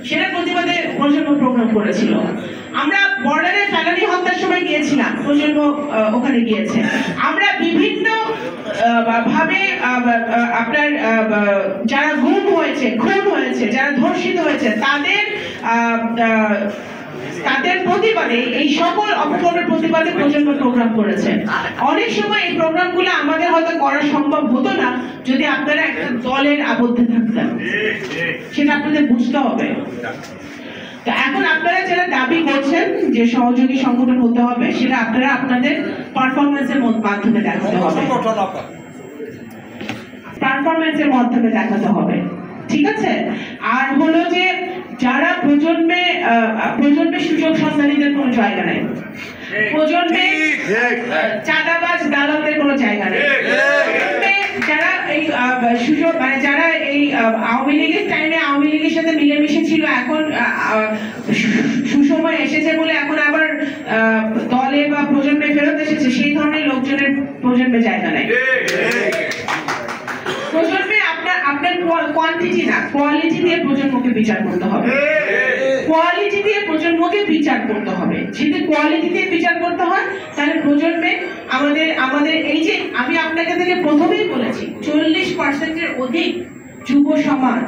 সেটা প্রতিবাদে প্রজন্ম প্রোগ্রাম করেছিল। আমরা বর্ডারে ফেলানি হত্যার সময় গিয়েছিলাম, প্রজন্ম ওখানে গিয়েছে। আমরা বিভিন্ন ভাবে আপনার যারা গুম হয়েছে, খুন হয়েছে, যারা ধর্ষিত হয়েছে তাদের প্রতিবাদে, এই সকল অপকর্মের প্রতিবাদে প্রজন্ম প্রোগ্রাম করেছে। অনেক সময় এই প্রোগ্রামগুলো আমাদের হয়তো করা সম্ভব হতো না যদি আপনারা একটা দলের আবদ্ধে থাকতেন, সেটা আপনাদের বুঝতে হবে। তো এখন আপনারা যারা দাবি করছেন যে সহযোগী সংগঠন হতে হবে, সেটা আপনারা আপনাদের পারফরমেন্সের মাধ্যমে দেখাতে হবে, পারফরমেন্সের মাধ্যমে দেখাতে হবে, ঠিক আছে? আর হলো যে যারা প্রজন্মে সুযোগ সন্ধানীদের কোনো জায়গা নেই, প্রজন্মে চাঁদাবাজ দালালদের কোনো জায়গা নেই, যারা এই সুযোগ মানে যারা এই আওয়ামী লীগের টাইমে আওয়ামী লীগের সাথে মিলেমিশে ছিল, এখন সুসময় এসেছে বলে এখন আবার দলে বা প্রজন্মে ফেরত এসেছে, সেই ধরনের লোকজনের প্রজন্মে জায়গা নেই। প্রজন্মে আপনার কোয়ান্টিটি না, কোয়ালিটি দিয়ে প্রজন্মকে বিচার করতে হবে, কোয়ালিটি দিয়ে প্রজন্মকে বিচার করতে হবে। যদি কোয়ালিটি দিয়ে বিচার করতে হয় তাহলে প্রজন্মে আমাদের এই যে আমি আপনাকে থেকে প্রথমেই বলেছি 40% অধিক যুব সমাজ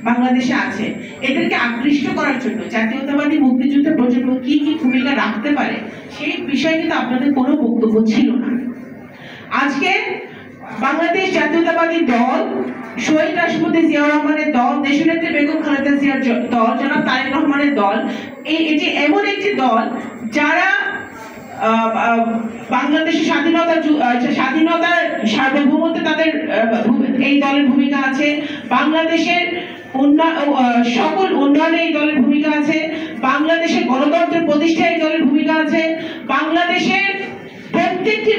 বাংলাদেশে আছে। এদেরকে আকৃষ্ট করার জন্য জাতীয়তাবাদী মুক্তিযুদ্ধ প্রজন্ম কি কি ভূমিকা রাখতে পারে সেই বিষয়ে কিন্তু আপনাদের কোনো বক্তব্য ছিল না। আজকে বাংলাদেশ জাতীয়তাবাদী দল, শহীদ রাষ্ট্রপতি জিয়াউর রহমানের দল, দেশনেত্রী বেগম খালেদা জিয়ার দল, জনাব তারেক রহমানের দল, এটি এমন একটি দল যারা বাংলাদেশের স্বাধীনতার সার্বভৌমত্বে তাদের এই দলের ভূমিকা আছে, বাংলাদেশের সকল উন্নয়নে এই দলের ভূমিকা আছে, বাংলাদেশের গণতন্ত্রের প্রতিষ্ঠায় এই দলের ভূমিকা আছে, বাংলাদেশের প্রত্যেকটি